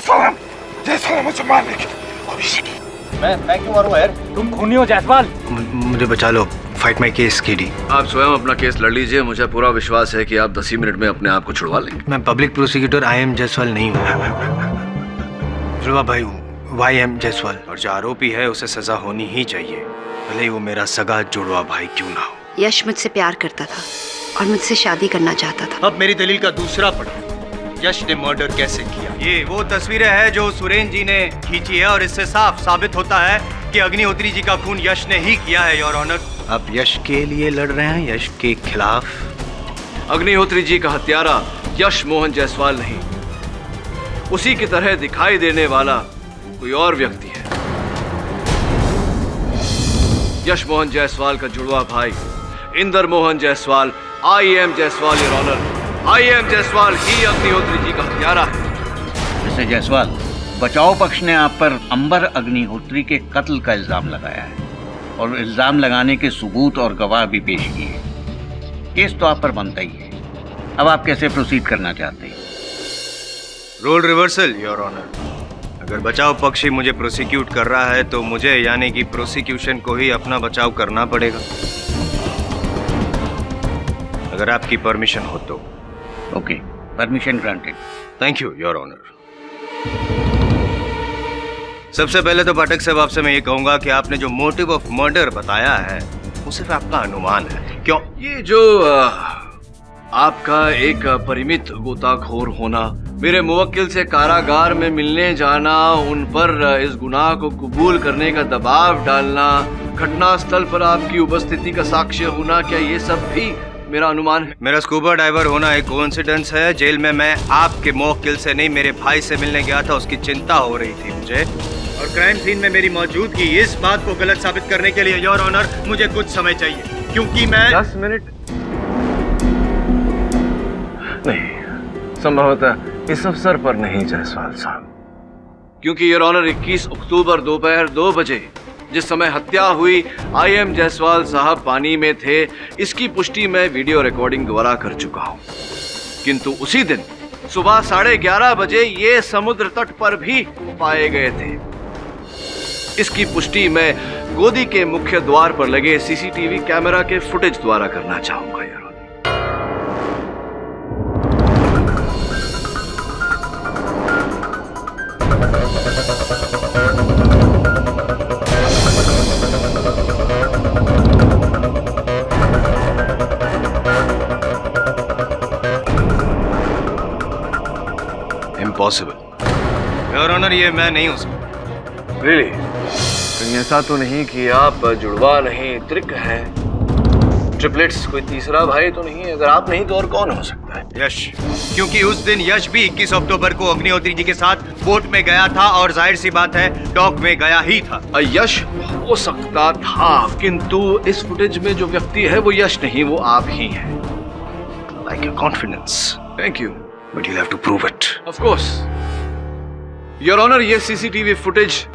साला मुझे मारने की कोशिश की। मैं क्यों मारूं यार? तुम खूनी हो जायसवाल। मुझे बचा लो। Fight my case KD. आप स्वयं अपना केस लड़ लीजिए। मुझे पूरा विश्वास है कि आप 10 ही मिनट में अपने आप को छुड़वा लेंगे। मैं public prosecutor I am Jaiswal नहीं हूँ, जुड़वा भाई हूँ, वाई एम जायसवाल। और जो आरोपी है उसे सजा होनी ही चाहिए, भले ही वो मेरा सगा जुड़वा भाई क्यों ना हो। यश मुझसे प्यार करता था और मुझसे शादी करना चाहता था। अब मेरी दलील का दूसरा पड़ा, यश ने मर्डर कैसे किया। ये वो तस्वीरें हैं जो सुरेन जी ने खींची है और इससे साफ साबित होता है कि अग्निहोत्री जी का खून यश ने ही किया है, योर ऑनर। आप यश के लिए लड़ रहे हैं, यश के खिलाफ? अग्निहोत्री जी का हत्यारा यश मोहन जायसवाल नहीं, उसी की तरह दिखाई देने वाला कोई और व्यक्ति है। यश मोहन जायसवाल का जुड़वा भाई Inder Mohan Jaiswal, I am Jaiswal, your honour. I am Jaiswal ही अग्निहोत्री जी का हत्यारा है। मिस्टर जायसवाल, बचाव पक्ष ने आप पर अंबर अग्निहोत्री के कत्ल का इल्जाम लगाया है और इल्जाम लगाने के सबूत और गवाह भी पेश किए। केस तो आप पर बनता ही है। अब आप कैसे प्रोसीड करना चाहते हैं? Role reversal, your honour. अगर बचाव पक्ष ही मुझे प्रोसिक्यूट कर रहा है तो मुझे यानी कि प्रोसिक्यूशन को ही अपना बचाव करना पड़ेगा, अगर आपकी परमिशन हो तो। Okay, permission granted. Thank you, your honour. सबसे पहले तो पाठक साहब आपसे मैं ये कहूंगा कि आपने जो मोटिव ऑफ मर्डर बताया है वो सिर्फ आपका अनुमान है। क्यों? ये जो आपका एक परिमित गोताखोर होना, मेरे मुवक्किल से कारागार में मिलने जाना, उन पर इस गुनाह को कबूल करने का दबाव डालना, घटना स्थल पर आपकी उपस्थिति का साक्ष्य होना, क्या ये सब भी मेरा अनुमान है? मेरा स्कूबा डाइवर होना एक कोइंसिडेंस है। जेल में मैं आपके मुवक्किल से नहीं, मेरे भाई से मिलने गया था, उसकी चिंता हो रही थी मुझे। और क्राइम सीन में मेरी मौजूदगी, इस बात को गलत साबित करने के लिए योर ऑनर मुझे कुछ समय चाहिए, क्योंकि मैं 10 मिनट नहीं, संभवतः इस अवसर पर नहीं जायसवाल साहब, क्योंकि योर ऑनर 21 अक्टूबर दोपहर 2 बजे जिस समय हत्या हुई, आई एम जायसवाल साहब पानी में थे, इसकी पुष्टि मैं वीडियो रिकॉर्डिंग द्वारा कर चुका हूं। किंतु उसी दिन सुबह 11:30 बजे ये समुद्र तट पर भी पाए गए थे। इसकी पुष्टि मैं गोदी के मुख्य द्वार पर लगे सीसीटीवी कैमरा के फुटेज द्वारा करना चाहूंगा, your honour. Impossible, your honour, ये मैं नहीं हो सकता। रियली? कहीं ऐसा तो नहीं कि आप जुड़वा नहीं, त्रिक हैं, ट्रिपलेट्स, कोई तीसरा भाई तो नहीं? अगर आप नहीं तो और कौन हो सकता है? यश, क्योंकि उस दिन यश भी 21 अक्टूबर को अग्निहोत्री जी के साथ बोट में गया था और जाहिर सी बात है डॉक में गया ही था। यश हो सकता था, किंतु इस फुटेज में जो व्यक्ति है वो यश नहीं, वो आप ही हैं। Like your confidence. Thank you, but you have to prove it. Of course your honour. ये सीसीटीवी फुटेज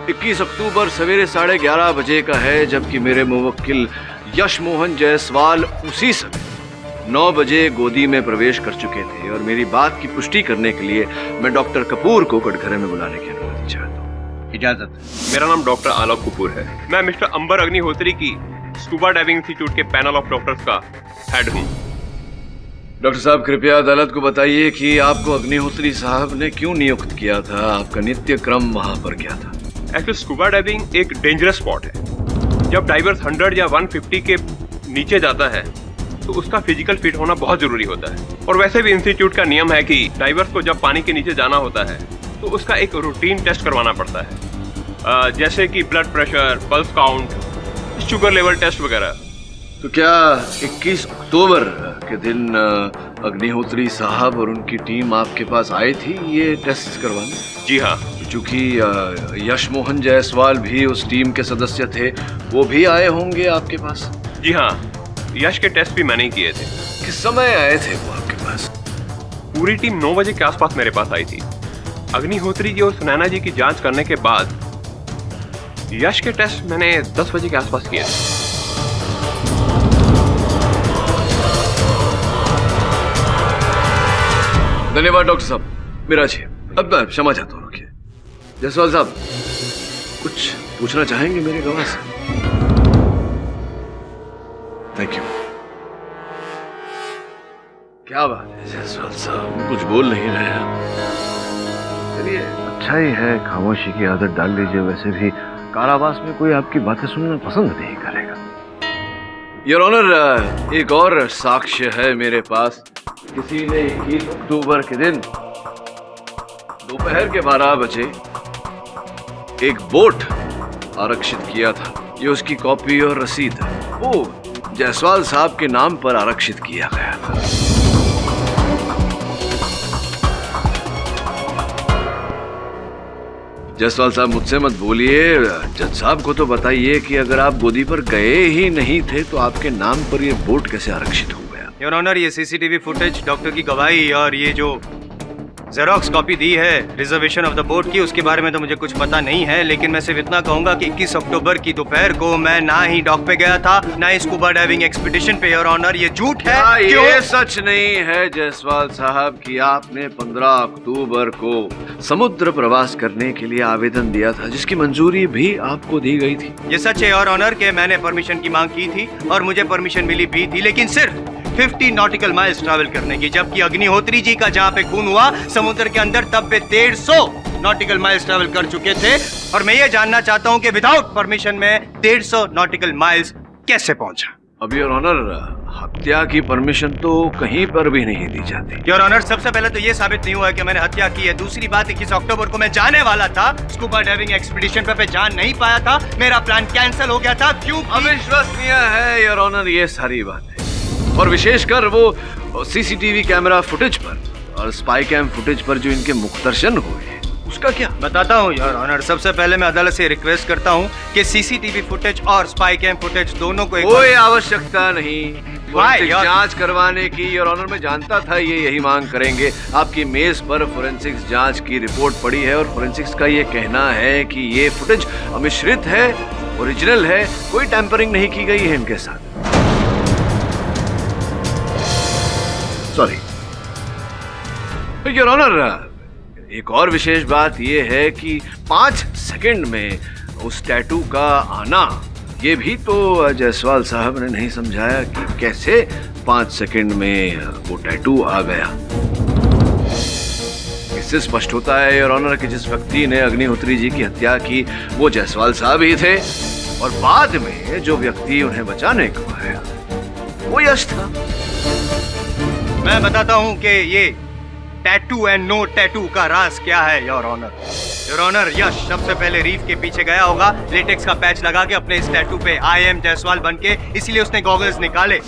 21 अक्टूबर सवेरे 11:30 बजे का है, जबकि मेरे मुवक्किल यश मोहन जायसवाल उसी समय 9 बजे गोदी में प्रवेश कर चुके थे। और मेरी बात की पुष्टि करने के लिए मैं डॉक्टर कपूर को कटघरे में बुलाने की अनुमति चाहता हूँ। इजाजत। मेरा नाम डॉक्टर आलोक कपूर है। मैं मिस्टर अंबर अग्निहोत्री की स्कूबा डाइविंग इंस्टीट्यूट के पैनल ऑफ डॉक्टर्स का हेड हूँ। डॉक्टर साहब, कृपया अदालत को बताइए कि आपको अग्निहोत्री साहब ने क्यों नियुक्त किया था, आपका नित्य क्रम वहां पर क्या था? एक्चुअली स्कूबा डाइविंग एक डेंजरस स्पॉट है। जब डाइवर्स 100 या 150 के नीचे जाता है तो उसका फिजिकल फिट होना बहुत जरूरी होता है। और वैसे भी इंस्टीट्यूट का नियम है कि डाइवर्स को जब पानी के नीचे जाना होता है तो उसका एक रूटीन टेस्ट करवाना पड़ता है, जैसे कि blood pressure, pulse count, sugar level test वगैरह। तो क्या 21 अक्टूबर के दिन अग्निहोत्री साहब और उनकी टीम आपके पास आई थी ये टेस्ट करवाने? जी हाँ। चूंकि यश मोहन जायसवाल भी उस टीम के सदस्य थे, वो भी आए होंगे आपके पास? जी हाँ, यश के टेस्ट भी मैंने ही किए थे। किस समय आए थे वो आपके पास? पूरी टीम 9 बजे के आसपास मेरे पास आई थी। अग्निहोत्री जी और सुनैना जी की जांच करने के बाद यश के टेस्ट मैंने 10 बजे के आसपास किए थे। धन्यवाद डॉक्टर साहब। मिराज, अब क्षमा चाहता हूँ, रुकिए। जायसवाल साहब, कुछ पूछना चाहेंगे मेरे गवाह से? Thank you. क्या बात है जायसवाल साहब, कुछ बोल नहीं रहे हैं। चलिए, अच्छा ही है, खामोशी की आदत डाल लीजिए। वैसे भी कारावास में कोई आपकी बातें सुनना पसंद नहीं करेगा। योर ऑनर, एक और साक्ष्य है मेरे पास। किसी ने 21 अक्टूबर के दिन दोपहर के 12 बजे एक बोट आरक्षित किया था। ये उसकी कॉपी और रसीद वो जायसवाल साहब के नाम पर आरक्षित किया गया था। जायसवाल साहब, मुझसे मत बोलिए, जज साहब को तो बताइए कि अगर आप गोदी पर गए ही नहीं थे तो आपके नाम पर यह बोट कैसे आरक्षित हो गया? योर ऑनर, ये सीसीटीवी फुटेज, डॉक्टर की गवाही और ये जो जेरोक्स कॉपी दी है रिजर्वेशन ऑफ द बोट की, उसके बारे में तो मुझे कुछ पता नहीं है। लेकिन मैं सिर्फ इतना कहूंगा कि 21 अक्टूबर की दोपहर को मैं ना ही डॉक पे गया था, ना ही स्कूबा डाइविंग एक्सपीडिशन पे। योर ऑनर, ये झूठ है। ये सच नहीं है जायसवाल साहब कि आपने 15 अक्टूबर को समुद्र प्रवास करने के लिए आवेदन दिया था, जिसकी मंजूरी भी आपको दी गई थी। ये सच है योर ऑनर के मैंने परमिशन की मांग की थी और मुझे परमिशन मिली भी थी, लेकिन सिर्फ 50 नॉटिकल माइल्स ट्रैवल करने की। जबकि अग्निहोत्री जी का जहाँ पे खून हुआ समुद्र के अंदर, तब वे 150 नॉटिकल माइल्स ट्रैवल कर चुके थे। और मैं ये जानना चाहता हूँ कि विदाउट परमिशन में 150 नॉटिकल माइल्स कैसे पहुंचा? अब योर ऑनर, हत्या की परमिशन तो कहीं पर भी नहीं दी जाती। योर ऑनर, सबसे पहले तो ये साबित नहीं हुआ कि मैंने हत्या की है। दूसरी बात, 21 अक्टूबर को मैं जाने वाला था स्कूबा डाइविंग एक्सपीडिशन पे जान नहीं पाया था। मेरा प्लान कैंसिल हो गया था। क्यों? अविश्वसनीय है योर ऑनर ये सारी बातें, और विशेषकर वो सीसीटीवी कैमरा फुटेज पर और स्पाई कैम फुटेज पर जो इनके मुख्तर्शन हुए हैं, उसका क्या? बताता हूँ योर ऑनर। सबसे पहले मैं अदालत से रिक्वेस्ट करता हूँ कि सीसीटीवी फुटेज और स्पाई कैम फुटेज दोनों को कोई आवश्यकता नहीं फोरेंसिक Why? जांच करवाने की। योर ऑनर, मैं जानता था ये यही मांग करेंगे। आपकी मेज पर फोरेंसिक्स जांच की रिपोर्ट पड़ी है और फोरेंसिक्स का ये कहना है कि ये फुटेज अमिश्रित है, ओरिजिनल है, कोई टैंपरिंग नहीं की गई है इनके साथ। सॉरी योर ऑनर, एक और विशेष बात यह है कि 5 सेकंड में उस टैटू का आना, ये भी तो जायसवाल साहब ने नहीं समझाया कि कैसे 5 सेकंड में वो टैटू आ गया। इससे स्पष्ट होता है योर ऑनर कि जिस व्यक्ति ने अग्निहोत्री जी की हत्या की वो जायसवाल साहब ही थे, और बाद में जो व्यक्ति उन्हें बचाने को आया वो यश था। मैं बताता हूँ कि ये टैटू एंड नो टैटू का राज क्या है योर ऑनर। योर ऑनर, यश सबसे पहले रीफ के पीछे गया होगा लेटेक्स का पैच लगा के अपने इस टैटू पे आई एम जायसवाल बन के, इसीलिए उसने गॉगल्स निकाले।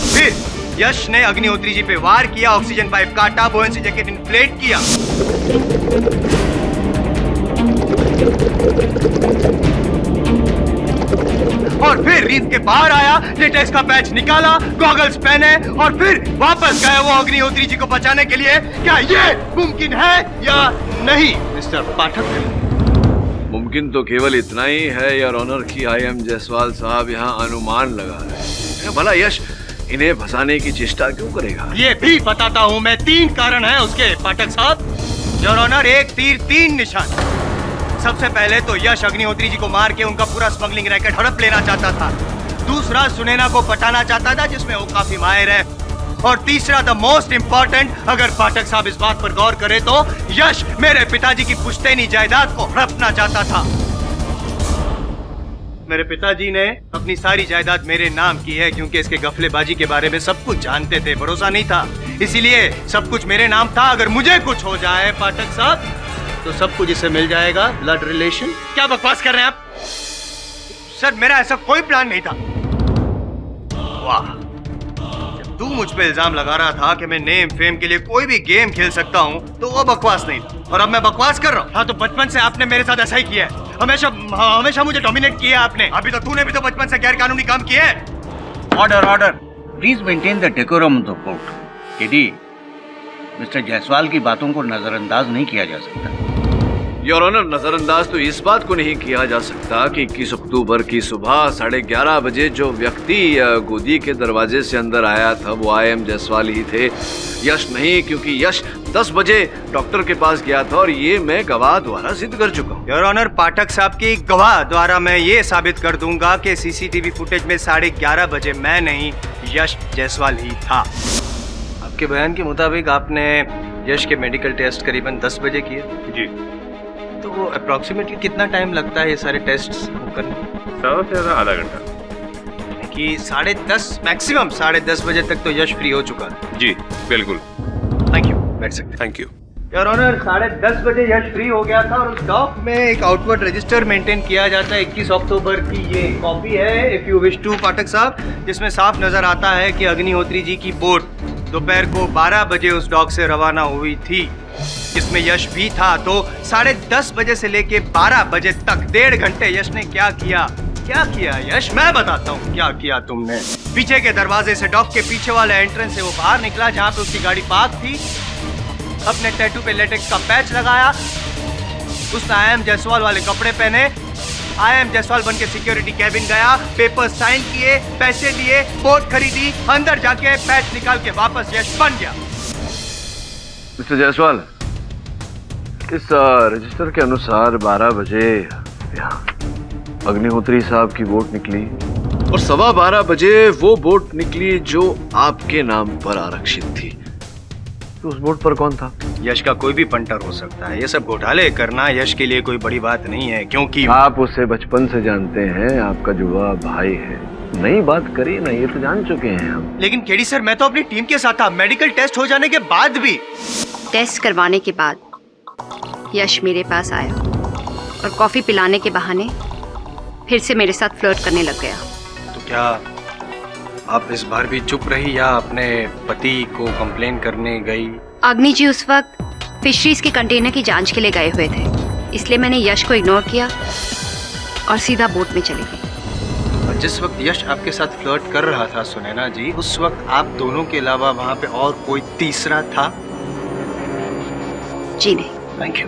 फिर यश ने अग्निहोत्री जी पे वार किया, ऑक्सीजन पाइप काटा, बुओयेंसी जैकेट इन्फ्लेट किया और फिर रीफ के बाहर आया, लेटेक्स का पैच निकाला, गॉगल्स पहने और फिर वापस गए वो अग्निहोत्री जी को बचाने के लिए। क्या ये मुमकिन है या नहीं मिस्टर पाठक? मुमकिन तो केवल इतना ही है योर ऑनर कि आई एम जायसवाल साहब यहाँ अनुमान लगा रहे हैं। भला यश इन्हें फंसाने की चेष्टा क्यों करेगा? ये भी बताता हूँ मैं। 3 कारण है उसके पाठक साहब। योर ऑनर, 1 तीर 3 निशान। सबसे पहले तो यश अग्निहोत्री जी को मार के उनका पूरा स्मगलिंग रैकेट हड़प लेना चाहता था। दूसरा, सुनैना को पटाना चाहता था जिसमें वो काफी माहिर है। और तीसरा, द मोस्ट इंपॉर्टेंट, अगर पाठक साहब इस बात पर गौर करें तो यश मेरे पिताजी की पुश्तैनी जायदाद को हड़पना चाहता था। मेरे पिताजी ने अपनी सारी जायदाद मेरे नाम की है क्योंकि इसके गफलेबाजी के बारे में सब कुछ जानते थे, भरोसा नहीं था, इसीलिए सब कुछ मेरे नाम था। अगर मुझे कुछ हो जाए पाठक साहब तो सब कुछ इसे मिल जाएगा, ब्लड रिलेशन। क्या बकवास कर रहे हैं आप? सर, मेरा ऐसा कोई प्लान नहीं था। वाह, जब तू मुझ पे इल्जाम लगा रहा था कि मैं नेम फेम के लिए कोई भी गेम खेल सकता हूँ तो वो बकवास नहीं था, और अब मैं बकवास कर रहा हूँ। हाँ, तो बचपन से आपने मेरे साथ ऐसा ही किया है, हमेशा मुझे डोमिनेट किया है आपने। अभी तो तूने भी तो बचपन से गैर कानूनी काम किए हैं। Order order, please maintain the decorum of the court. KD, mister Jaiswal की बातों को नजरअंदाज नहीं किया जा सकता। योर ऑनर, नजरअंदाज तो इस बात को नहीं किया जा सकता कि 21 अक्टूबर की सुबह 11:30 बजे जो व्यक्ति गोदी के दरवाजे से अंदर आया था वो IM जायसवाल ही थे, यश नहीं, क्योंकि यश 10 बजे डॉक्टर के पास गया था और ये मैं गवाह द्वारा सिद्ध कर चुका हूँ। योर ऑनर, पाठक साहब की गवाह द्वारा मैं ये साबित कर दूंगा कि CCTV फुटेज में 11:30 बजे मैं नहीं, यश जायसवाल ही था। आपके बयान के मुताबिक आपने यश के मेडिकल टेस्ट करीबन 10 बजे किए। जी। तो वो अप्रोक्सीमेटली कितना टाइम लगता है ये सारे टेस्ट करने? ज़्यादा से ज़्यादा आधा घंटा। कि 10:30 मैक्सिमम 10:30 बजे तक तो यश फ्री हो चुका है। जी बिल्कुल। थैंक यू, बैठ सकते हैं। Thank you. योर ऑनर, 10:30 बजे यश फ्री हो गया था और उस डॉक में एक आउटवर्ड रजिस्टर मेंटेन किया जाता है। 21 अक्टूबर की ये कॉपी है, इफ यू विश टू, पाठक साहब, जिसमें साफ नजर आता है कि अग्निहोत्री जी की बोट दोपहर को 12 बजे उस डॉक से रवाना हुई थी, जिसमें यश भी था। तो 10:30 बजे से लेके 12 बजे तक 1.5 घंटे यश ने क्या किया? क्या किया यश? मैं बताता हूँ क्या किया तुमने। पीछे के दरवाजे से, डॉक के पीछे वाले एंट्रेंस से वो बाहर निकला जहाँ पे उसकी गाड़ी पार्क थी, अपने टैटू पे लेटेक्स का पैच लगाया, उसने IM जायसवाल वाले कपड़े पहने, IM जायसवाल बन के सिक्योरिटी कैबिन गया, पेपर साइन किए, पैसे दिए, बोट खरीदी, अंदर जाके पैच निकाल के वापस यश बन गया। मिस्टर जायसवाल, इस रजिस्टर के अनुसार 12 बजे यहाँ अग्निहोत्री साहब की बोट निकली और 12:15 बजे वो बोट निकली जो आपके नाम पर आरक्षित थी। तो उस बोट पर कौन था? यश का कोई भी पंटर हो सकता है। ये सब घोटाले करना यश के लिए कोई बड़ी बात नहीं है, क्योंकि आप उसे बचपन से जानते हैं, आपका जुड़वा भाई है। नई बात करिए ना, ये तो जान चुके हैं हम। लेकिन केडी सर, मैं तो अपनी टीम के साथ था, मेडिकल टेस्ट हो जाने के बाद भी। टेस्ट करवाने के बाद यश मेरे पास आया और कॉफी पिलाने के बहाने फिर से मेरे साथ फ्लर्ट करने लग गया। तो क्या आप इस बार भी चुप रही या अपने पति को कंप्लेन करने गई? अग्नि जी उस वक्त फिशरीज के कंटेनर की जांच के लिए गए हुए थे, इसलिए मैंने यश को इग्नोर किया और सीधा बोट में चली गई। और जिस वक्त यश आपके साथ फ्लर्ट कर रहा था सुनैना जी, उस वक्त आप दोनों के अलावा वहाँ पे और कोई तीसरा था? जी नहीं। Thank you.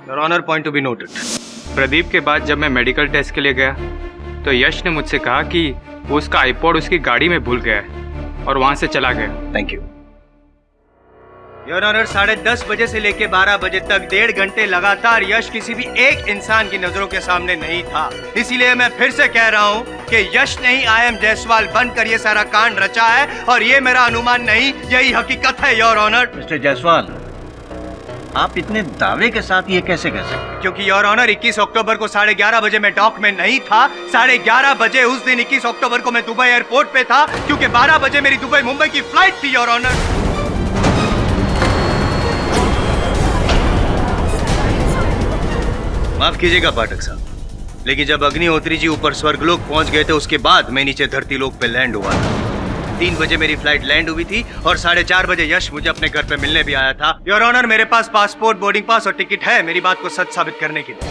Your honour, point to be noted. Pradeep के बाद जब मैं मेडिकल टेस्ट के लिए गया तो यश ने मुझसे कहा कि वो उसका आईपॉड उसकी गाड़ी में भूल गया है और वहां से चला गया। Thank you. योर ऑनर, 10:30 बजे से लेके 12 बजे तक 1.5 घंटे लगातार यश किसी भी एक इंसान की नजरों के सामने नहीं था। इसीलिए मैं फिर से कह रहा हूँ कि यश ने ही IM जायसवाल बनकर ये सारा कांड रचा है और ये मेरा अनुमान नहीं, यही हकीकत है योर ऑनर। मिस्टर जायसवाल, आप इतने दावे के साथ ये कैसे कह सकते हैं? क्योंकि योर ऑनर, 21 अक्टूबर को 11:30 बजे मैं डॉक में नहीं था। 11:30 बजे उस दिन 21 अक्टूबर को मैं दुबई एयरपोर्ट पे था, क्योंकि 12 बजे मेरी दुबई मुंबई की फ्लाइट थी योर ऑनर। माफ कीजिएगा पाठक साहब, लेकिन जब अग्निहोत्री जी ऊपर स्वर्गलोक पहुंच गए थे उसके बाद मैं नीचे धरती लोक पे लैंड हुआ था। 3 बजे मेरी फ्लाइट लैंड हुई थी और 4:30 बजे यश मुझे अपने घर पे मिलने भी आया था। योर ऑनर, मेरे पास पासपोर्ट, बोर्डिंग पास और टिकट है मेरी बात को सच साबित करने के लिए,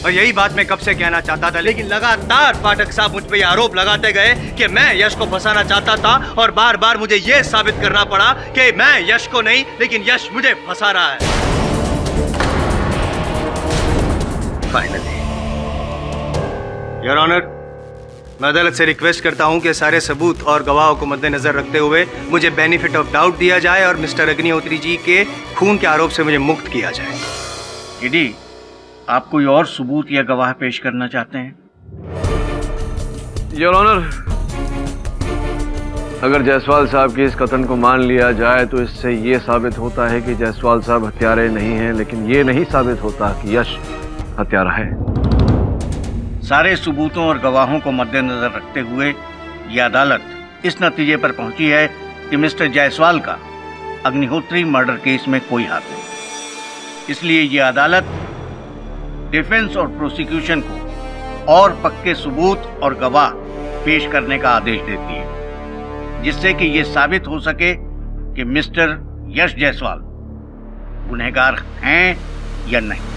और यही बात मैं कब से कहना चाहता था। लेकिन लगातार पाठक साहब मुझ पे आरोप लगाते गए कि मैं यश को फंसाना चाहता था और बार बार मुझे यह साबित करना पड़ा कि मैं यश को नहीं लेकिन यश मुझे फंसा रहा है। फाइनली योर ऑनर, मैं अदालत से रिक्वेस्ट करता हूं कि सारे सबूत और गवाहों को मद्देनजर रखते हुए मुझे बेनिफिट ऑफ डाउट दिया जाए और मिस्टर अग्निहोत्री जी के खून के आरोप से मुझे मुक्त किया जाए। ईडी, आप कोई और सबूत या गवाह पेश करना चाहते हैं? योर ऑनर, अगर जायसवाल साहब की इस कथन को मान लिया जाए तो इससे ये साबित होता है कि जायसवाल साहब हत्यारे नहीं हैं, लेकिन ये नहीं साबित होता कि यश हत्यारा है। सारे सबूतों और गवाहों को मद्देनजर रखते हुए ये अदालत इस नतीजे पर पहुंची है कि मिस्टर जायसवाल का अग्निहोत्री मर्डर केस में कोई हाथ नहीं। इसलिए ये अदालत डिफेंस और प्रोसिक्यूशन को और पक्के सबूत और गवाह पेश करने का आदेश देती है, जिससे कि ये साबित हो सके कि मिस्टर यश जायसवाल गुनहगार हैं या नहीं।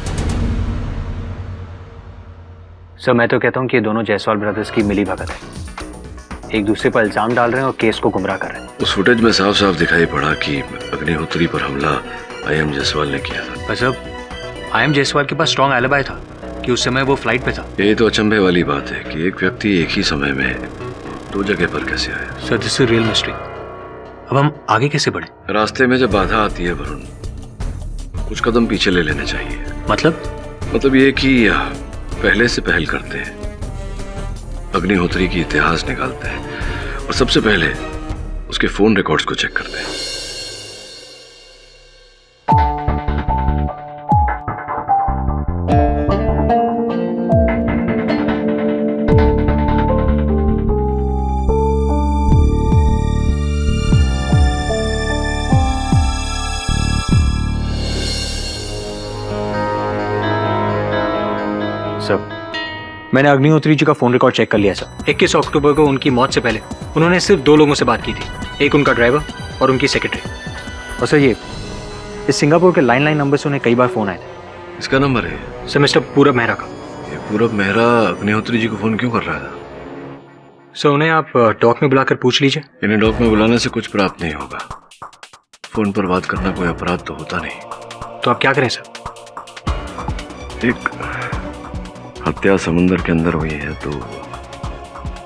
सर, मैं तो कहता हूँ कि ये दोनों जायसवाल ब्रदर्स की मिली भगत है, एक दूसरे पर इल्जाम डाल रहे हैं और केस को गुमराह कर रहे हैं। उस फुटेज में साफ साफ दिखाई पड़ा कि अग्निहोत्री पर हमला IM जायसवाल ने किया था। गजब, आईएम जायसवाल के पास स्ट्रॉन्ग एलिबाई था कि उस समय वो फ्लाइट पे था। ये तो अचंभे वाली बात है कि एक व्यक्ति एक ही समय में दो जगह पर कैसे आया। Sir this is real mystery. अब हम आगे कैसे बढ़े? रास्ते में जब बाधा आती है वरुण, कुछ कदम पीछे ले लेने चाहिए। मतलब ये कि पहले से पहल करते हैं, अग्निहोत्री की इतिहास निकालते हैं और सबसे पहले उसके फोन रिकॉर्ड्स को चेक करते हैं। सर मैंने अग्निहोत्री जी का फोन रिकॉर्ड चेक कर लिया सर। 21 अक्टूबर को उनकी मौत से पहले उन्होंने सिर्फ 2 लोगों से बात की थी, एक उनका ड्राइवर और उनकी सेक्रेटरी। और सर ये इस सिंगापुर के लैंडलाइन नंबर से उन्हें कई बार फोन आए थे। इसका नंबर है सर मिस्टर पूरब मेहरा का। ये पूरब मेहरा अग्निहोत्री जी को फोन क्यों कर रहा था? सर उन्हें आप डॉक में बुलाकर पूछ लीजिए। इन्हें डॉक में बुलाने से कुछ प्राप्त नहीं होगा। फोन पर बात करना कोई अपराध तो होता नहीं। तो आप क्या करें सर? एक हत्या समुंदर के अंदर हुई है तो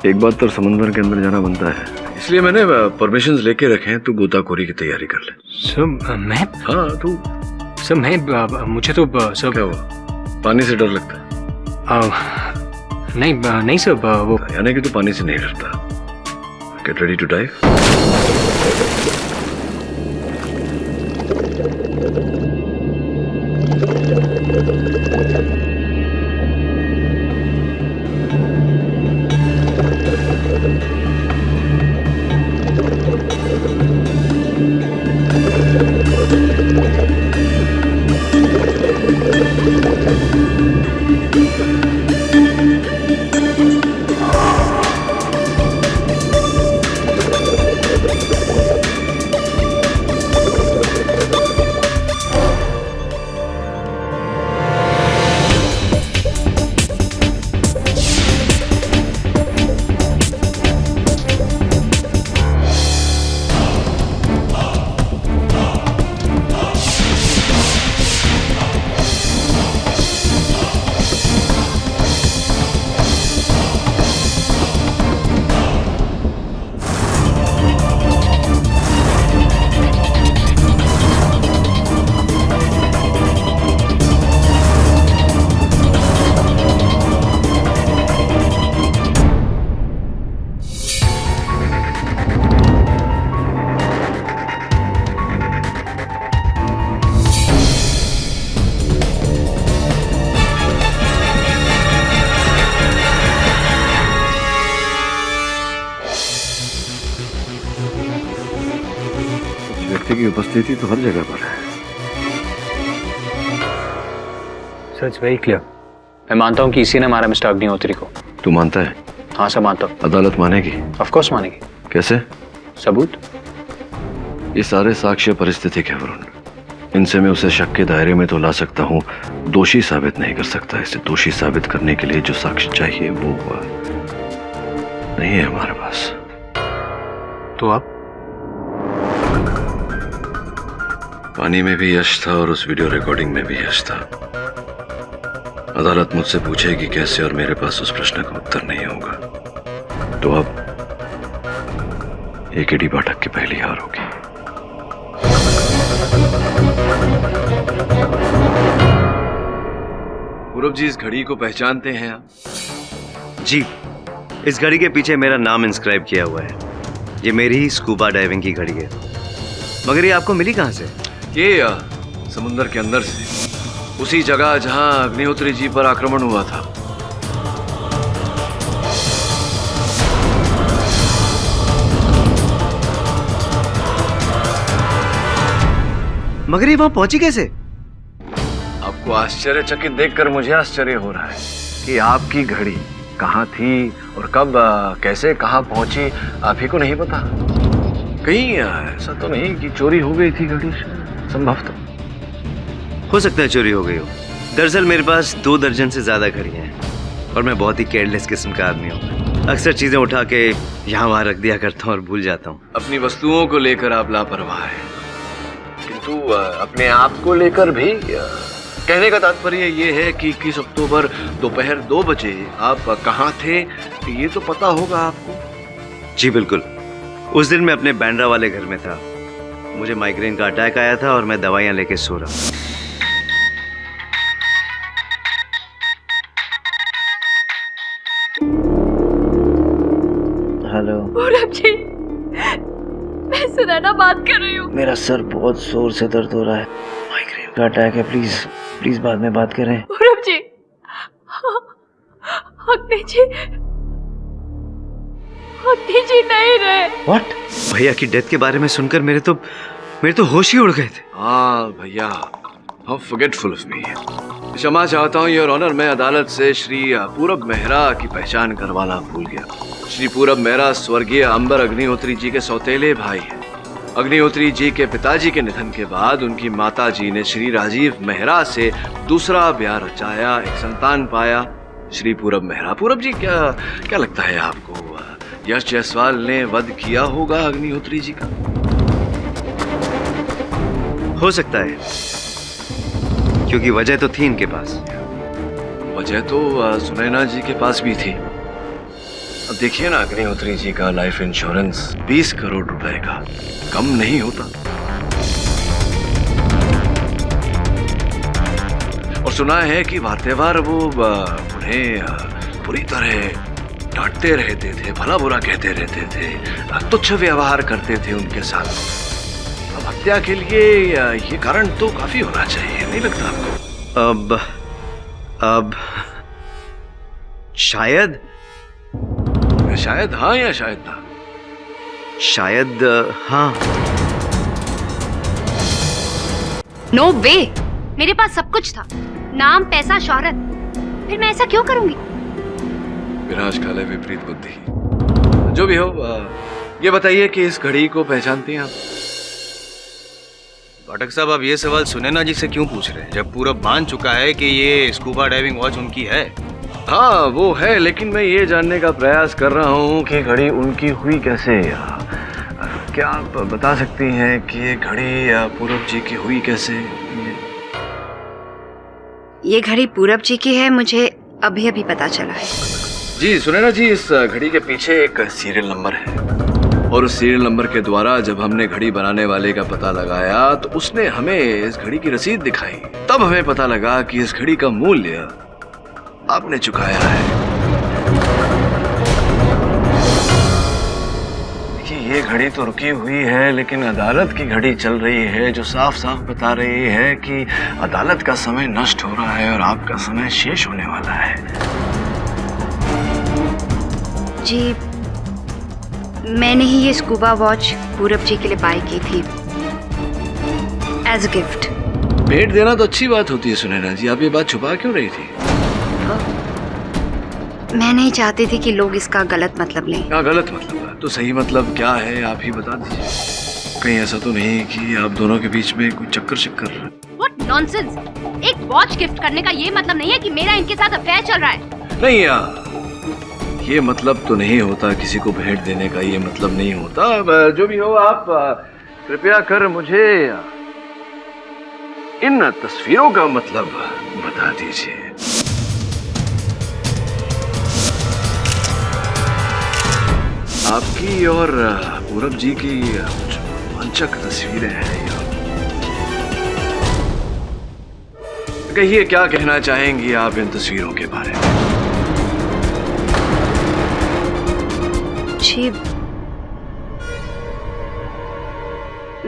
एक बात तो समुंदर के अंदर जाना बनता है, इसलिए मैंने परमिशंस लेके रखे हैं। तू गोताखोरी की तैयारी कर ले। सर मैं? हाँ तू। सर मैं मुझे तो सर क्या हुआ? पानी से डर लगता है? नहीं सर वो यानी कि तू पानी से नहीं डरता। Get ready to dive. व्यक्ति की उपस्थिति तो हर जगह पर है। Sir it's very clear. मैं मानता हूँ कि इसी ने मारा मिस्टर अग्निहोत्री को। तू मानता है? हाँ सर मानता हूँ। अदालत मानेगी? ऑफ कोर्स मानेगी। कैसे? सबूत? ये सारे साक्ष्य परिस्थितिक है वरुण। इनसे मैं उसे शक के दायरे में तो ला सकता हूँ, दोषी साबित नहीं कर सकता। इसे दोषी साबित करने के लिए जो साक्ष्य चाहिए वो नहीं है हमारे पास। तो आप? पानी में भी यश था और उस वीडियो रिकॉर्डिंग में भी यश था। अदालत मुझसे पूछेगी कैसे, और मेरे पास उस प्रश्न का उत्तर नहीं होगा। तो अब एकेडी पाठक की पहली हार होगी। पूरब जी, इस घड़ी को पहचानते हैं आप? जी, इस घड़ी के पीछे मेरा नाम इंस्क्राइब किया हुआ है। ये मेरी ही स्कूबा डाइविंग की घड़ी है। मगर ये आपको मिली कहाँ से? ये समुंदर के अंदर से, उसी जगह जहां अग्निहोत्री जी पर आक्रमण हुआ था। मगर ये वहां पहुंची कैसे? आपको आश्चर्यचकित देखकर मुझे आश्चर्य हो रहा है कि आपकी घड़ी कहाँ थी और कब कैसे कहाँ पहुंची, आप ही को नहीं पता? कहीं ऐसा तो नहीं कि चोरी हो गई थी घड़ी? संभवतः हो सकता है चोरी हो गई हो। दरअसल मेरे पास 2 दर्जन से ज्यादा घड़ियां हैं और मैं बहुत ही केयरलेस किस्म का आदमी हूँ। अक्सर चीजें उठा के यहाँ वहाँ रख दिया करता हूँ और भूल जाता हूँ। अपनी वस्तुओं को लेकर आप लापरवाह हैं, किंतु अपने आप को लेकर भी कहने का तात्पर्य ये है कि 21 अक्टूबर दोपहर 2 बजे आप कहाँ थे, ये तो पता होगा आपको। जी बिल्कुल, उस दिन मैं अपने बैंड्रा वाले घर में था। मुझे माइग्रेन का अटैक आया था और मैं दवाइयाँ लेके सो रहा था। हेलो पूरब जी, मैं सुनैना बात कर रही हूँ। मेरा सर बहुत जोर से दर्द हो रहा है, माइग्रेन का अटैक है। प्लीज प्लीज बाद में बात करें। पूरब जी, अग्नि जी नहीं रहे। व्हाट? भैया की डेथ के बारे में सुनकर मेरे तो होश ही उड़ गए थे। हाँ भैया, हाउ फॉरगेटफुल ऑफ मी। क्षमा चाहता हूँ योर ऑनर, मैं अदालत से श्री पूरब मेहरा की पहचान करवाना भूल गया। श्री पूरब मेहरा स्वर्गीय अंबर अग्निहोत्री जी के सौतेले भाई हैं। अग्निहोत्री जी के पिताजी के निधन के बाद उनकी माता जी ने श्री राजीव मेहरा से दूसरा ब्याह रचाया, एक संतान पाया, श्री पूरब मेहरा। पूरब जी, क्या लगता है आपको, यश जायसवाल ने वध किया होगा अग्निहोत्री जी का? हो सकता है, क्योंकि वजह तो थी इनके पास। वजह तो सुनैना जी के पास भी थी। अब देखिए ना, अग्निहोत्री जी का लाइफ इंश्योरेंस 20 करोड़ रुपए का, कम नहीं होता। और सुना है कि वार वो उन्हें पूरी तरह डांटते रहते थे, भला बुरा कहते रहते थे, तुच्छ व्यवहार करते थे उनके साथ। अब हत्या के लिए ये कारण तो काफी होना चाहिए, नहीं लगता आपको? अब शायद हाँ या शायद ना? शायद हाँ। नो वे, मेरे पास सब कुछ था, नाम, पैसा, शोहरत, फिर मैं ऐसा क्यों करूंगी? विनाशकाले विपरीत बुद्धि। जो भी हो, ये बताइए कि इस घड़ी को पहचानती हैं आप? पाठक साहब, आप ये सवाल सुनैना जी से क्यों पूछ रहे हैं, जब पूरब मान चुका है कि ये स्कूबा डाइविंग वॉच उनकी है? हाँ वो है, लेकिन मैं ये जानने का प्रयास कर रहा हूँ कि घड़ी उनकी हुई कैसे। क्या आप बता सकती हैं कि ये घड़ी पूरब जी की हुई कैसे? ये घड़ी पूरब जी की है, मुझे अभी अभी पता चला है। जी सुनैना जी, इस घड़ी के पीछे एक सीरियल नंबर है, और उस सीरियल नंबर के द्वारा जब हमने घड़ी बनाने वाले का पता लगाया तो उसने हमें इस घड़ी की रसीद दिखाई। तब हमें पता लगा कि इस घड़ी का मूल्य आपने चुकाया है। देखिए, ये घड़ी तो रुकी हुई है, लेकिन अदालत की घड़ी चल रही है जो साफ साफ बता रही है कि अदालत का समय नष्ट हो रहा है और आपका समय शेष होने वाला है। जी, मैंने ही ये स्कूबा वॉच पूरब जी के लिए बाय की थी एज अ गिफ्ट। भेंट देना तो अच्छी बात होती है सुनैना जी, आप ये बात छुपा क्यों रही थी? मैं नहीं चाहती थी कि लोग इसका गलत मतलब लें। क्या गलत मतलब है? तो सही मतलब क्या है, आप ही बता दीजिए। कहीं ऐसा तो नहीं कि आप दोनों के बीच में कोई चक्कर? What nonsense! एक वॉच गिफ्ट करने का ये मतलब नहीं है कि मेरा इनके साथ अफेयर चल रहा है। नहीं यार, ये मतलब तो नहीं होता, किसी को भेंट देने का ये मतलब नहीं होता। जो भी हो, आप कृपया कर मुझे इन तस्वीरों का मतलब बता दीजिए। आपकी और पूरब जी की कुछ रोमांचक तस्वीरें हैं। कहिए, क्या कहना चाहेंगी आप इन तस्वीरों के बारे में? जी,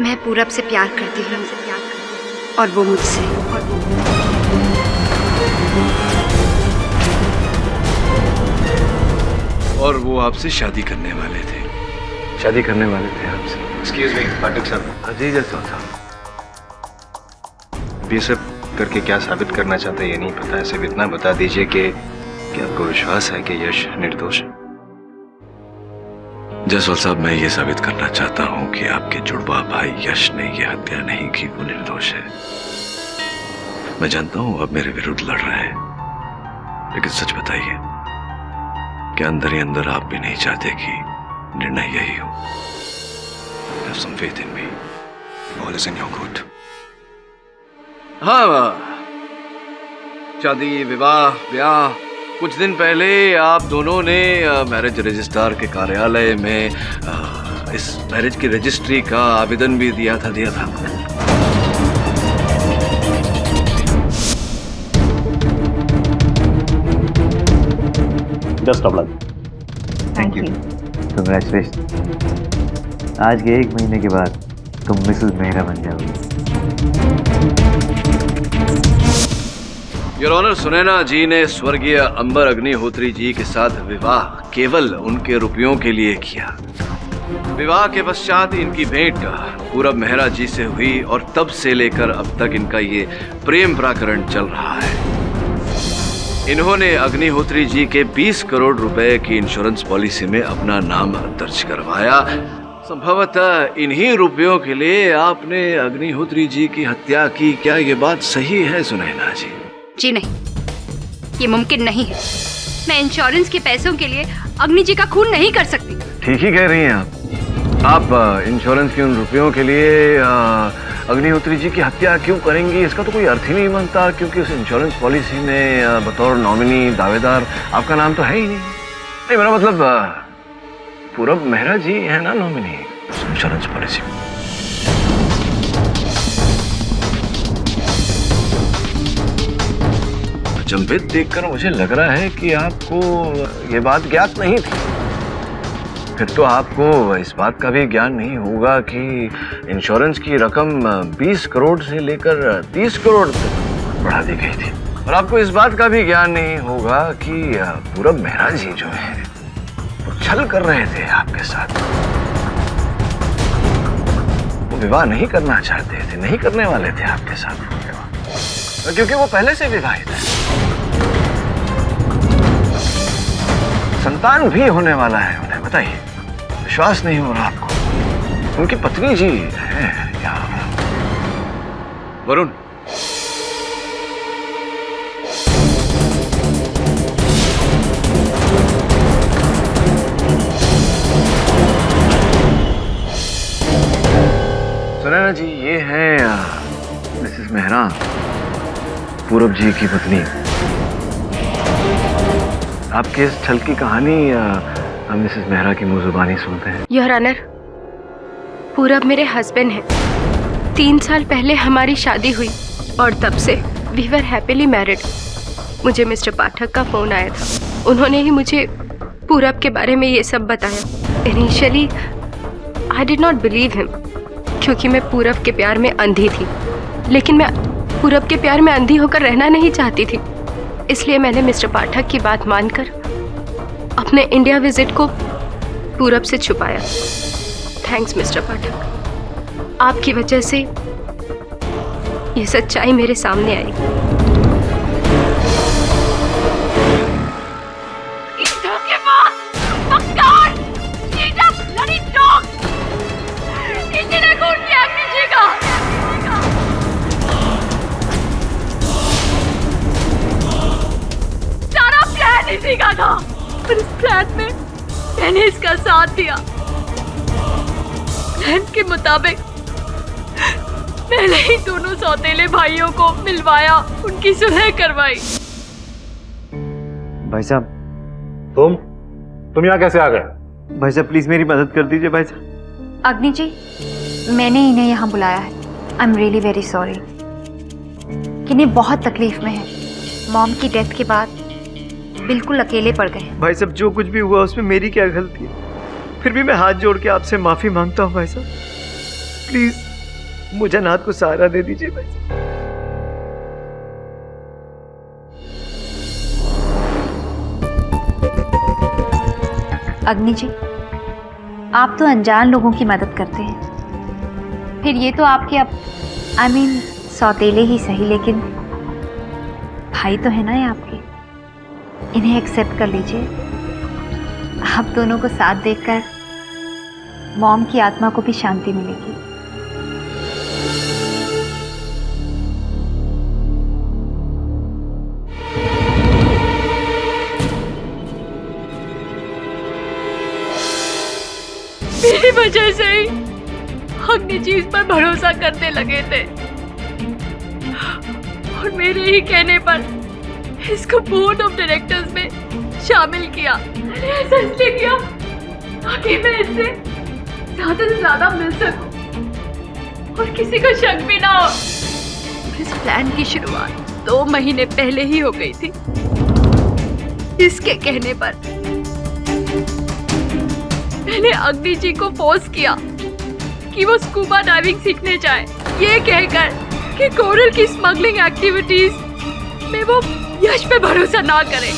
मैं पूरब से प्यार करती हूँ और वो मुझसे। और वो आपसे शादी करने वाले थे? शादी करने वाले थे आपसे? एक्सक्यूज मी पाठक साहब। जी जयसवाल साहब, ये सब करके क्या साबित करना चाहते हैं ये नहीं पता है, सिर्फ इतना बता दीजिए कि आपको विश्वास है कि यश निर्दोष है? जयसवाल साहब, मैं ये साबित करना चाहता हूँ कि आपके जुड़वा भाई यश ने ये हत्या नहीं की, वो निर्दोष है। मैं जानता हूँ आप मेरे विरुद्ध लड़ रहे हैं, लेकिन सच बताइए, क्या अंदर ही अंदर आप भी नहीं चाहते कि निर्णय यही हो? Have some faith in me. All is in your good. हाँ, शादी, विवाह, ब्याह, कुछ दिन पहले आप दोनों ने मैरिज रजिस्ट्रार के कार्यालय में इस मैरिज की रजिस्ट्री का आवेदन भी दिया था। Best of luck. Thank you. Congratulation. आज के 1 महीने के बाद तुम मिसेस मेहरा बन जाओगी। योर ऑनर, सुनैना जी ने स्वर्गीय अंबर अग्निहोत्री जी के साथ विवाह केवल उनके रुपयों के लिए किया। विवाह के पश्चात इनकी भेंट पूरब मेहरा जी से हुई और तब से लेकर अब तक इनका ये प्रेम प्रकरण चल रहा है। इन्होंने अग्निहोत्री जी के 20 करोड़ रुपए की इंश्योरेंस पॉलिसी में अपना नाम दर्ज करवाया। संभवतः इन्हीं रुपयों के लिए आपने अग्निहोत्री जी की हत्या की। क्या ये बात सही है सुनैना जी? जी नहीं, ये मुमकिन नहीं है। मैं इंश्योरेंस के पैसों के लिए अग्नि जी का खून नहीं कर सकती। ठीक ही कह रही हैं आप इंश्योरेंस के उन रुपयों के लिए अग्निहोत्री जी की हत्या क्यों करेंगी? इसका तो कोई अर्थ ही नहीं बनता, क्योंकि उस इंश्योरेंस पॉलिसी में बतौर नॉमिनी दावेदार आपका नाम तो है ही नहीं। नहीं, मेरा मतलब पूरब मेहरा जी है ना नॉमिनी उस इंश्योरेंस पॉलिसी में। अचंभित देखकर मुझे लग रहा है कि आपको ये बात ज्ञात नहीं थी। फिर तो आपको इस बात का भी ज्ञान नहीं होगा कि इंश्योरेंस की रकम 20 करोड़ से लेकर 30 करोड़ तक बढ़ा दी गई थी। और आपको इस बात का भी ज्ञान नहीं होगा कि पूरब मेहरा जी जो है वो छल कर रहे थे आपके साथ। वो विवाह नहीं करना चाहते थे, नहीं करने वाले थे आपके साथ विवाह, क्योंकि वो पहले से विवाहित है। संतान भी होने वाला है उन्हें, बताइए। विश्वास नहीं हो रहा आपको? उनकी पत्नी जी है यहाँ। वरुण, सुनैना जी, ये है मिसेस मेहरा, पूरब जी की पत्नी। आपके इस छल की कहानी हम मिसेस मेहरा की मुंह जुबानी सुनते हैं। योर ऑनर, पूरब मेरे हस्बैंड हैं। 3 साल पहले हमारी शादी हुई और तब से वी वर हैप्पीली मैरिड। मुझे मिस्टर पाठक का फोन आया था। उन्होंने ही मुझे पूरब के बारे में ये सब बताया। Initially I did not believe him, क्योंकि मैं पूरब के प्यार में अंधी थी। लेकिन मैं पूरब के प्यार में अंधी होकर रहना नहीं चाहती थी। इसलिए मैंने मिस्टर पाठक की बात मानकर अपने इंडिया विजिट को पूरब से छुपाया। थैंक्स मिस्टर पाठक, आपकी वजह से ये सच्चाई मेरे सामने आई। इसी का था, पर इस प्लान में मैंने इसका साथ दिया। प्लान के मुताबिक मैंने ही दोनों सौतेले भाइयों को मिलवाया, उनकी सुलह करवाई। भाई साहब, तुम यहाँ कैसे आ गए? भाई साहब प्लीज मेरी मदद कर दीजिए भाई साहब। अग्नि जी, मैंने इन्हें यहाँ बुलाया है। I am really very sorry. किन्हीं बहुत तकलीफ में है। मॉम की डेथ के बाद बिल्कुल अकेले पड़ गए। भाई साहब, जो कुछ भी हुआ उसमें मेरी क्या गलती है? फिर भी मैं हाथ जोड़ के आपसे माफी मांगता हूँ भाई साहब। प्लीज मुझे नाथ को सहारा दे दीजिए भाई साहब। अग्नि जी, आप तो अनजान लोगों की मदद करते हैं। फिर ये तो आपके आई मीन सौतेले ही सही, लेकिन भाई तो है ना ये आपके। इन्हें एक्सेप्ट कर लीजिए। आप दोनों को साथ देखकर मॉम की आत्मा को भी शांति मिलेगी। मेरी वजह से ही अग्नि जी इस पर भरोसा करने लगे थे और मेरे ही कहने पर इसको बोर्ड ऑफ डायरेक्टर्स में शामिल किया। मैंने ऐसा इसलिए किया ताकि मैं इससे ज्यादा से ज्यादा मिल सकूं और किसी को शक भी ना हो। इस प्लान की शुरुआत 2 महीने पहले ही हो गई थी। इसके कहने पर मैंने अग्नि जी को फोर्स किया कि वो स्कूबा डाइविंग सीखने जाए, ये कहकर कि कोरल की स्मगलिंग एक्टिविटीज में वो यश पे भरोसा ना करे,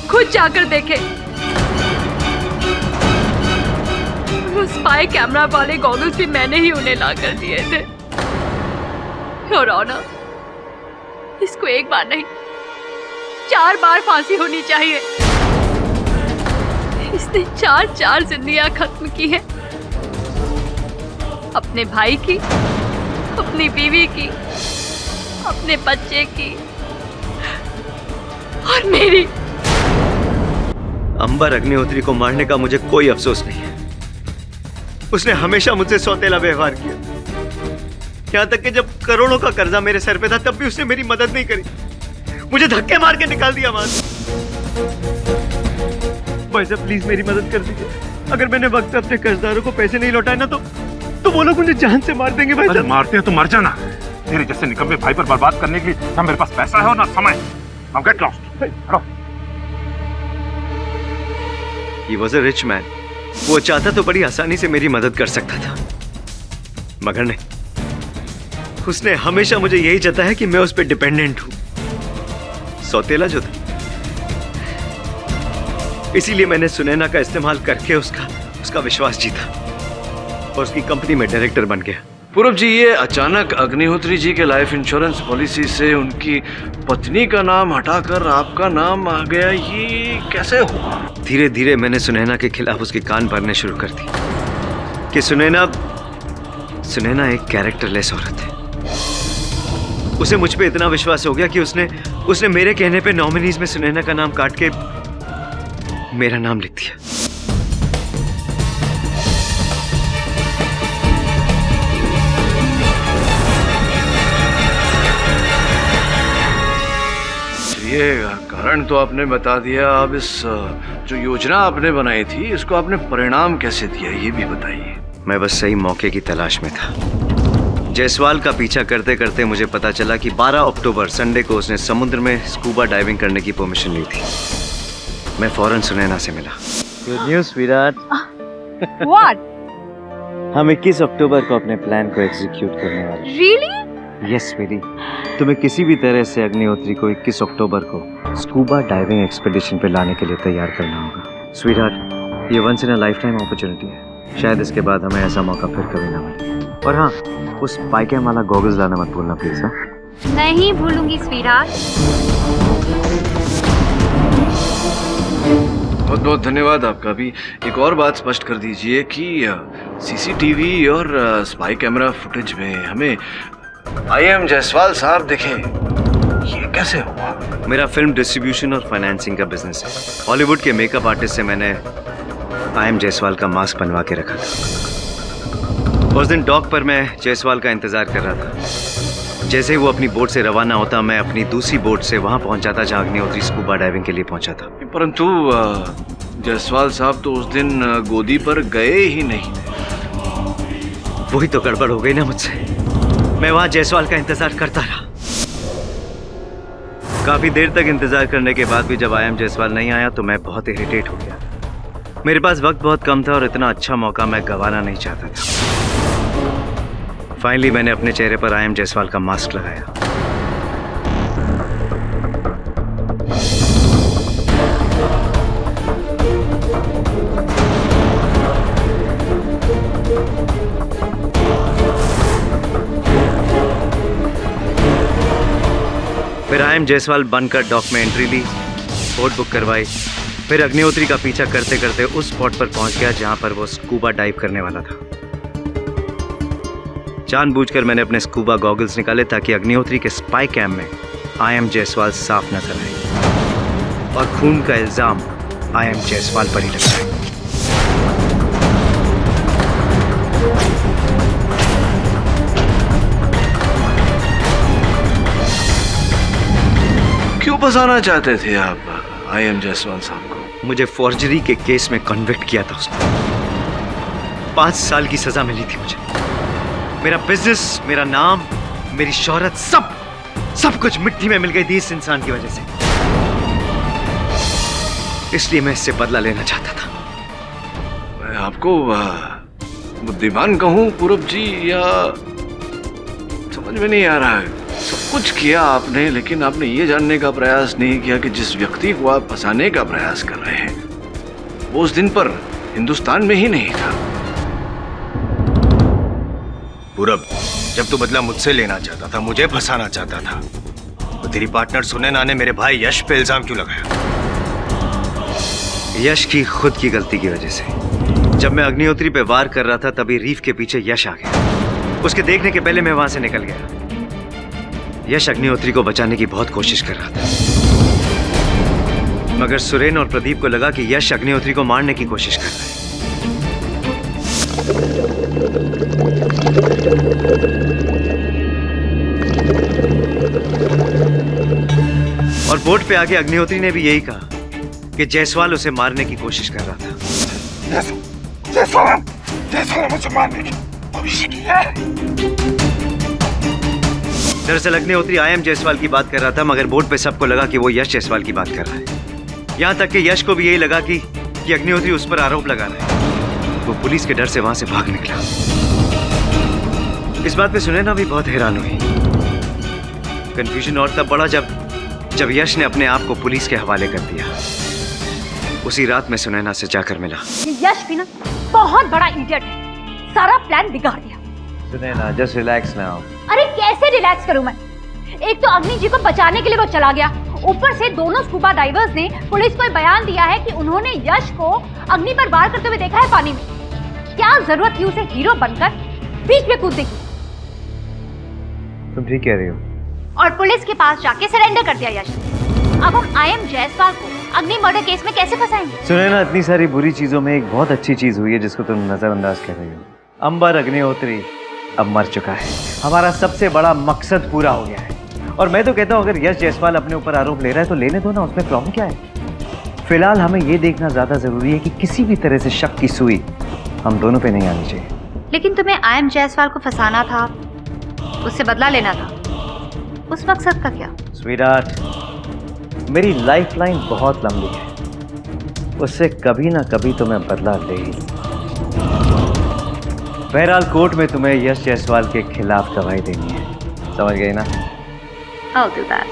खुद जाकर देखे। वो स्पाई कैमरा वाले गॉगल्स भी मैंने ही उन्हें ला कर दिए थे। योर ऑनर, इसको एक बार नहीं 4 बार फांसी होनी चाहिए। इसने 4 जिंदगियां खत्म की है, अपने भाई की, अपनी बीवी की, अपने बच्चे की और मेरी। अंबर अग्निहोत्री को मारने का मुझे कोई अफसोस नहीं है। उसने हमेशा मुझसे सौतेला व्यवहार किया। यहाँ तक कि जब करोड़ों का कर्जा मेरे सर पे था तब भी उसने मेरी मदद नहीं करी, मुझे धक्के मार के निकाल दिया वहां से। भाई साहब प्लीज मेरी मदद कर दीजिए। अगर मैंने वक्त पे अपने कर्जदारों को पैसे नहीं लौटाए ना तो वो लोग मुझे जान से मार देंगे। भाई साहब मारते हैं तो मर जाना। तेरे जैसे निकम्मे भाई पर बर्बाद करने के लिए ना मेरे पास पैसा है और ना समय। Now get lost. हटो। He was a rich man. वो चाहता तो बड़ी आसानी से मेरी मदद कर सकता था, मगर नहीं। उसने हमेशा मुझे यही जताया कि मैं उस पर डिपेंडेंट हूं, सौतेला जो था। इसीलिए मैंने सुनैना का इस्तेमाल करके उसका विश्वास जीता और उसकी कंपनी में डायरेक्टर बन गया। पूरब जी, ये अचानक अग्निहोत्री जी के लाइफ इंश्योरेंस पॉलिसी से उनकी पत्नी का नाम हटाकर आपका नाम आ गया, ये कैसे हुआ? धीरे धीरे मैंने सुनैना के खिलाफ उसके कान भरने शुरू कर दी कि सुनैना एक कैरेक्टरलेस औरत है। उसे मुझ पे इतना विश्वास हो गया कि उसने मेरे कहने पे नॉमिनीज में सुनैना का नाम काट के मेरा नाम लिख दिया। ये कारण तो आपने बता दिया। अब इस जो योजना आपने बनाई थी इसको आपने परिणाम कैसे दिया, ये भी बताइए। मैं बस सही मौके की तलाश में था। जायसवाल का पीछा करते करते मुझे पता चला कि 12 अक्टूबर संडे को उसने समुद्र में स्कूबा डाइविंग करने की परमिशन ली थी। मैं फौरन सुनैना से मिला। Good news Virat. What? हम 21 अक्टूबर को अपने प्लान को एग्जीक्यूट करने वाले हैं। Really? यस स्वीटी, तुम्हें किसी भी तरह से अग्निहोत्री को 21 अक्टूबर को स्कूबा डाइविंग एक्सपेडिशन पे लाने के लिए तैयार करना होगा। स्वीटहार्ट, ये once in a lifetime opportunity है। शायद इसके बाद हमें ऐसा मौका फिर कभी ना मिले। और हाँ, उस पाइकेम वाला गॉगल्स लाना मत भूलना प्लीज। हाँ, नहीं भूलूंगी स्वीटहार्ट। बहुत बहुत धन्यवाद आपका भी। एक और बात स्पष्ट कर दीजिए कि सीसीटीवी और स्पाई कैमरा फुटेज में हमें IM जायसवाल साहब दिखे, ये कैसे हुआ? मेरा फिल्म डिस्ट्रीब्यूशन और फाइनेंसिंग का बिजनेस है। हॉलीवुड के मेकअप आर्टिस्ट से मैंने IM जायसवाल का मास्क बनवा के रखा था। उस दिन डॉक पर मैं जायसवाल का इंतजार कर रहा था। जैसे ही वो अपनी बोट से रवाना होता, मैं अपनी दूसरी बोट से वहां पहुंच जाता जहां अग्निहोत्री स्कूबा डाइविंग के लिए पहुंचा था। परंतु जायसवाल साहब तो उस दिन गोदी पर गए ही नहीं। वही तो गड़बड़ हो गई ना मुझसे। मैं वहां जायसवाल का इंतजार करता रहा। काफी देर तक इंतजार करने के बाद भी जब IM जायसवाल नहीं आया तो मैं बहुत इरिटेट हो गया। मेरे पास वक्त बहुत कम था और इतना अच्छा मौका मैं गंवाना नहीं चाहता था। फाइनली मैंने अपने चेहरे पर IM जायसवाल का मास्क लगाया। फिर IM जायसवाल बनकर डॉक में एंट्री ली, बोट बुक करवाई। फिर अग्निहोत्री का पीछा करते करते उस स्पॉट पर पहुंच गया जहां पर वो स्कूबा डाइव करने वाला था। जानबूझकर मैंने अपने स्कूबा गॉगल्स निकाले ताकि अग्निहोत्री के स्पाई कैम में IM जायसवाल साफ नजर आए और खून का इल्जाम IM जायसवाल पर ही लग जाए। क्यों फंसाना चाहते थे आप IM जायसवाल साहब को? मुझे फॉर्जरी के केस में कन्विक्ट किया था उसने। 5 साल की सजा मिली थी मुझे। मेरा बिजनेस, मेरा नाम, मेरी शोहरत, सब कुछ मिट्टी में मिल गई थी इस इंसान की वजह से। इसलिए मैं इससे बदला लेना चाहता था। मैं आपको बुद्धिमान कहूं पूरब जी, या समझ में नहीं आ रहा है। सब कुछ किया आपने, लेकिन आपने ये जानने का प्रयास नहीं किया कि जिस व्यक्ति को आप फंसाने का प्रयास कर रहे हैं वो उस दिन पर हिंदुस्तान में ही नहीं था। पूरब, जब तू बदला मुझसे लेना चाहता था, मुझे फंसाना चाहता था, तो तेरी पार्टनर सुनैना ने मेरे भाई यश पे इल्जाम क्यों लगाया? यश की खुद की गलती की वजह से। जब मैं अग्निहोत्री पे वार कर रहा था तभी रीफ के पीछे यश आ गया। उसके देखने के पहले मैं वहां से निकल गया। यश अग्निहोत्री को बचाने की बहुत कोशिश कर रहा था, मगर सुरेन और प्रदीप को लगा कि यश अग्निहोत्री को मारने की कोशिश कर रहा है। और बोट पे आके अग्निहोत्री ने भी यही कहा कि जायसवाल उसे मारने की कोशिश कर रहा था। जायसवाल मुझे मारने की कोशिश की है। दरअसल अग्निहोत्री IM जायसवाल की बात कर रहा था, मगर बोर्ड पे सबको लगा कि वो यश जायसवाल की बात कर रहा है। यहाँ तक कि यश को भी यही लगा कि अग्निहोत्री उस पर आरोप लगा रहा है। वो पुलिस के डर से वहां से भाग निकला। इस बात पे सुनैना भी बहुत हैरान हुई। कंफ्यूजन और तब बढ़ा जब यश ने अपने आप को पुलिस के हवाले कर दिया। उसी रात में सुनैना से जाकर मिला। यश भी ना बहुत बड़ा इडियट है, सारा प्लान बिगाड़ दिया। Sunaina, just relax now. अरे कैसे रिलैक्स करूं मैं? एक तो अग्नि जी को बचाने के लिए वो चला गया, ऊपर से दोनों स्कूबा डाइवर्स ने पुलिस को बयान दिया है कि उन्होंने यश को अग्नि पर वार करते हुए देखा है पानी में। क्या जरूरत थी उसे हीरो बनकर बीच में कूदने की? तुम ठीक कह रही हो। और पुलिस के पास जाके सरेंडर कर दिया यश। अब हम IM जायसवाल को अग्नि मर्डर केस में कैसे फंसाएंगे? सुनैना, इतनी सारी बुरी चीजों में एक बहुत अच्छी चीज हुई है जिसको तुम नजरअंदाज कर रही हो। अंबर अग्निहोत्री अब मर चुका है। हमारा सबसे बड़ा मकसद पूरा हो गया है। और मैं तो कहता हूँ अगर यश जायसवाल अपने ऊपर आरोप ले रहा है तो लेने दो ना, उसमें प्रॉब्लम क्या है? फिलहाल हमें ये देखना ज्यादा जरूरी है कि किसी भी तरह से शक की सुई हम दोनों पे नहीं आनी चाहिए। लेकिन तुम्हें IM जायसवाल को फंसाना था, उससे बदला लेना था, उस मकसद का क्या? स्वीटहार्ट, मेरी लाइफलाइन बहुत लंबी है, उससे कभी ना कभी तो मैं बदला ले ही। बहरहाल कोर्ट में तुम्हें यश जायसवाल के खिलाफ गवाही देनी है, समझ गई ना? I'll do that.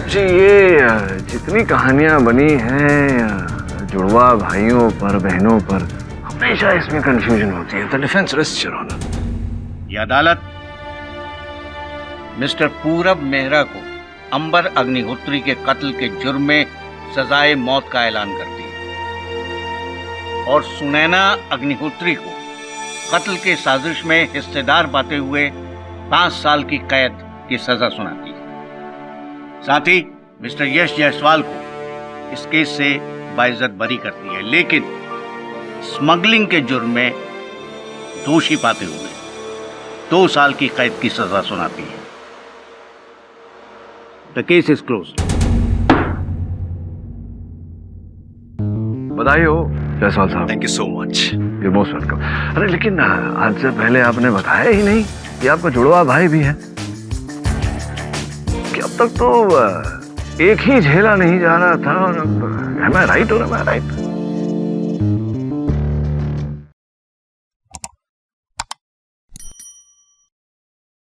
जी, ये जितनी कहानियां बनी हैं जुड़वा भाइयों पर, बहनों पर, हमेशा इसमें कंफ्यूजन होती है। The defence rests your honour. ये अदालत मिस्टर पूरब मेहरा को अंबर अग्निहोत्री के कत्ल के जुर्म में सजाए मौत का ऐलान करती है और सुनैना अग्निहोत्री को कत्ल के साजिश में हिस्सेदार पाते हुए 5 साल की कैद की सजा सुनाती है। साथ ही मिस्टर यश जायसवाल को इस केस से बाइज्जत बरी करती है, लेकिन स्मगलिंग के जुर्म में दोषी पाते हुए 2 साल की कैद की सजा सुनाती है। The case is closed. बधाई हो जायसवाल साहब। Thank you so much. You most welcome. अरे लेकिन आज से पहले आपने बताया ही नहीं कि आपका जुड़वा भाई भी है। कि अब तक तो एक ही झेला नहीं जा रहा था। Am I right or am I right?